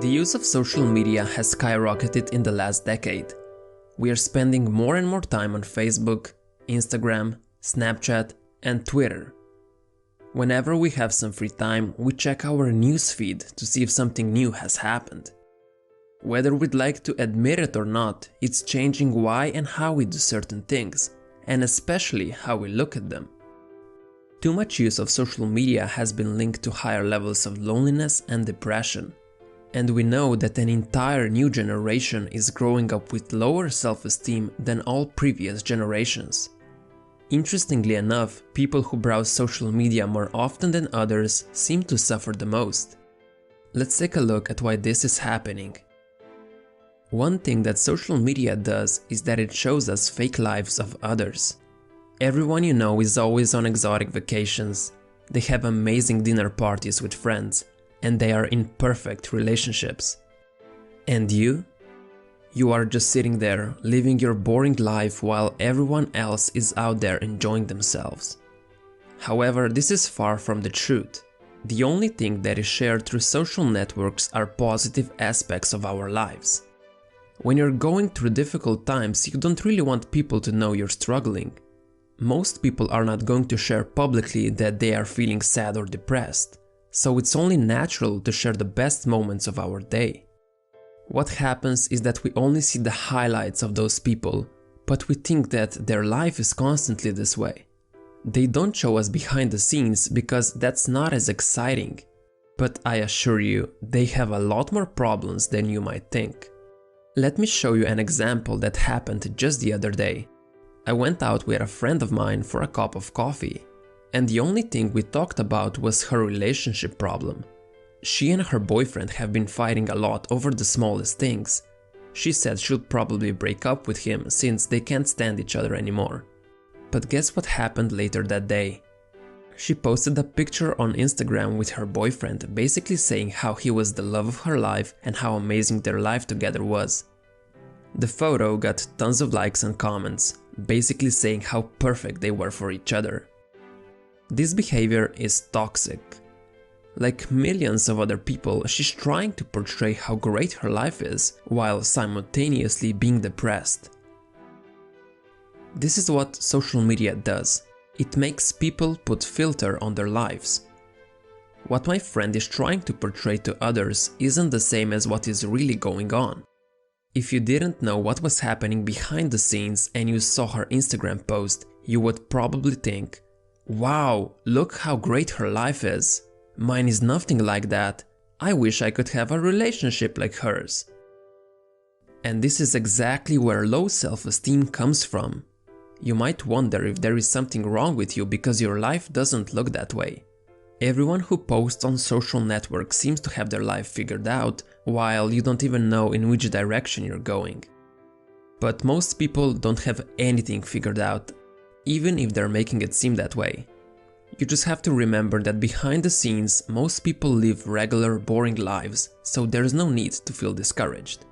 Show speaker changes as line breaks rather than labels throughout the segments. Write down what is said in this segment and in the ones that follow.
The use of social media has skyrocketed in the last decade. We are spending more and more time on Facebook, Instagram, Snapchat, and Twitter. Whenever we have some free time, we check our newsfeed to see if something new has happened. Whether we'd like to admit it or not, it's changing why and how we do certain things, and especially how we look at them. Too much use of social media has been linked to higher levels of loneliness and depression. And we know that an entire new generation is growing up with lower self-esteem than all previous generations. Interestingly enough, people who browse social media more often than others seem to suffer the most. Let's take a look at why this is happening. One thing that social media does is that it shows us fake lives of others. Everyone you know is always on exotic vacations, they have amazing dinner parties with friends, and they are in perfect relationships. And you? You are just sitting there, living your boring life while everyone else is out there enjoying themselves. However, this is far from the truth. The only thing that is shared through social networks are positive aspects of our lives. When you're going through difficult times, you don't really want people to know you're struggling. Most people are not going to share publicly that they are feeling sad or depressed. So it's only natural to share the best moments of our day. What happens is that we only see the highlights of those people, but we think that their life is constantly this way. They don't show us behind the scenes because that's not as exciting. But I assure you, they have a lot more problems than you might think. Let me show you an example that happened just the other day. I went out with a friend of mine for a cup of coffee. And the only thing we talked about was her relationship problem. She and her boyfriend have been fighting a lot over the smallest things. She said she'll probably break up with him since they can't stand each other anymore. But guess what happened later that day? She posted a picture on Instagram with her boyfriend, basically saying how he was the love of her life and how amazing their life together was. The photo got tons of likes and comments, basically saying how perfect they were for each other. This behavior is toxic. Like millions of other people, she's trying to portray how great her life is while simultaneously being depressed. This is what social media does. It makes people put filter on their lives. What my friend is trying to portray to others isn't the same as what is really going on. If you didn't know what was happening behind the scenes and you saw her Instagram post, you would probably think, "Wow, look how great her life is. Mine is nothing like that. I wish I could have a relationship like hers." And this is exactly where low self-esteem comes from. You might wonder if there is something wrong with you because your life doesn't look that way. Everyone who posts on social networks seems to have their life figured out, while you don't even know in which direction you're going. But most people don't have anything figured out, even if they're making it seem that way. You just have to remember that behind the scenes, most people live regular, boring lives, so there's no need to feel discouraged.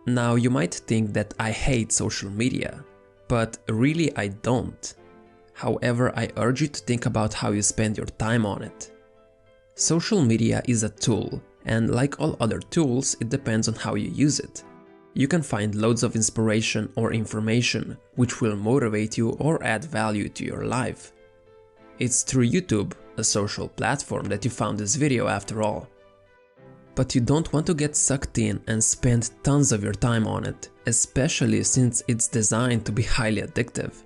Now, you might think that I hate social media, but really I don't. However, I urge you to think about how you spend your time on it. Social media is a tool, and like all other tools, it depends on how you use it. You can find loads of inspiration or information which will motivate you or add value to your life. It's through YouTube, a social platform, that you found this video after all. But you don't want to get sucked in and spend tons of your time on it, especially since it's designed to be highly addictive.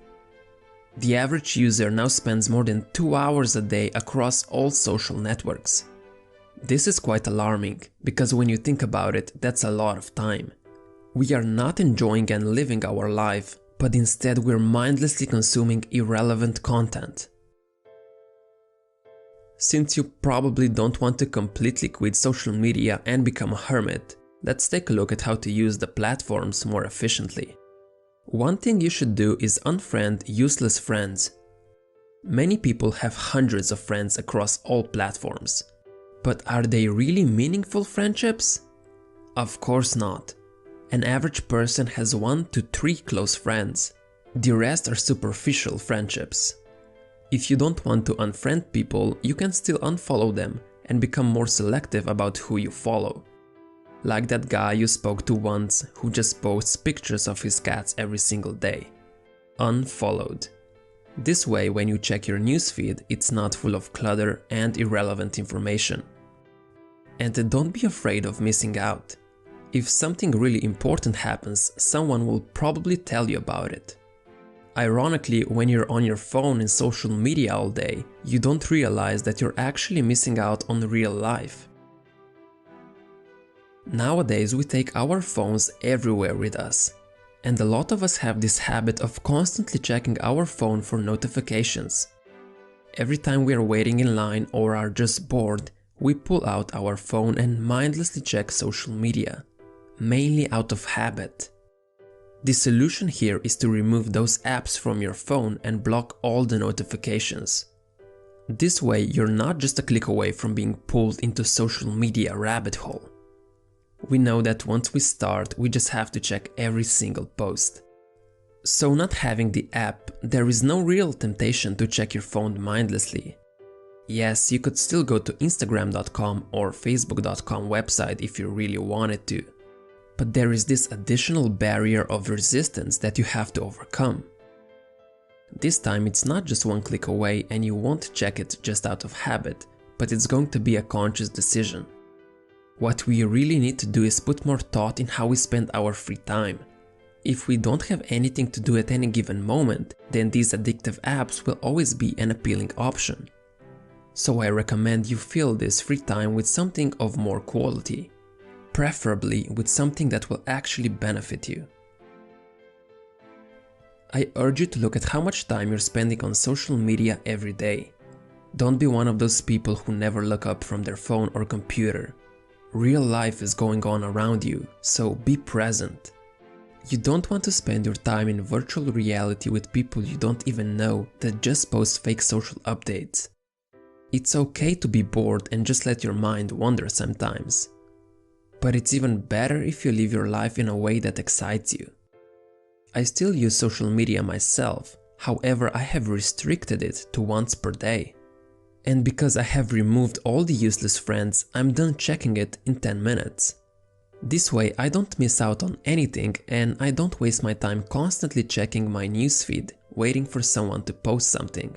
The average user now spends more than 2 hours a day across all social networks. This is quite alarming, because when you think about it, that's a lot of time. We are not enjoying and living our life, but instead we're mindlessly consuming irrelevant content. Since you probably don't want to completely quit social media and become a hermit, let's take a look at how to use the platforms more efficiently. One thing you should do is unfriend useless friends. Many people have hundreds of friends across all platforms. But are they really meaningful friendships? Of course not. An average person has 1 to 3 close friends. The rest are superficial friendships. If you don't want to unfriend people, you can still unfollow them and become more selective about who you follow. Like that guy you spoke to once who just posts pictures of his cats every single day. Unfollowed. This way, when you check your newsfeed, it's not full of clutter and irrelevant information. And don't be afraid of missing out. If something really important happens, someone will probably tell you about it. Ironically, when you're on your phone and social media all day, you don't realize that you're actually missing out on real life. Nowadays, we take our phones everywhere with us. And a lot of us have this habit of constantly checking our phone for notifications. Every time we are waiting in line or are just bored, we pull out our phone and mindlessly check social media, mainly out of habit. The solution here is to remove those apps from your phone and block all the notifications. This way, you're not just a click away from being pulled into social media rabbit hole. We know that once we start, we just have to check every single post. So not having the app, there is no real temptation to check your phone mindlessly. Yes, you could still go to Instagram.com or Facebook.com website if you really wanted to. But there is this additional barrier of resistance that you have to overcome. This time it's not just one click away and you won't check it just out of habit, but it's going to be a conscious decision. What we really need to do is put more thought in how we spend our free time. If we don't have anything to do at any given moment, then these addictive apps will always be an appealing option. So I recommend you fill this free time with something of more quality, preferably with something that will actually benefit you. I urge you to look at how much time you're spending on social media every day. Don't be one of those people who never look up from their phone or computer. Real life is going on around you, so be present. You don't want to spend your time in virtual reality with people you don't even know that just post fake social updates. It's okay to be bored and just let your mind wander sometimes. But it's even better if you live your life in a way that excites you. I still use social media myself, however I have restricted it to once per day. And because I have removed all the useless friends, I'm done checking it in 10 minutes. This way I don't miss out on anything and I don't waste my time constantly checking my newsfeed, waiting for someone to post something.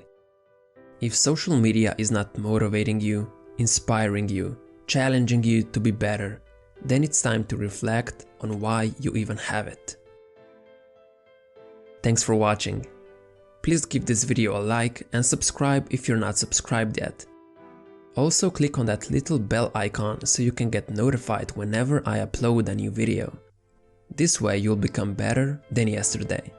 If social media is not motivating you, inspiring you, challenging you to be better, then it's time to reflect on why you even have it. Thanks for watching. Please give this video a like and subscribe if you're not subscribed yet. Also click on that little bell icon so you can get notified whenever I upload a new video. This way you'll become better than yesterday.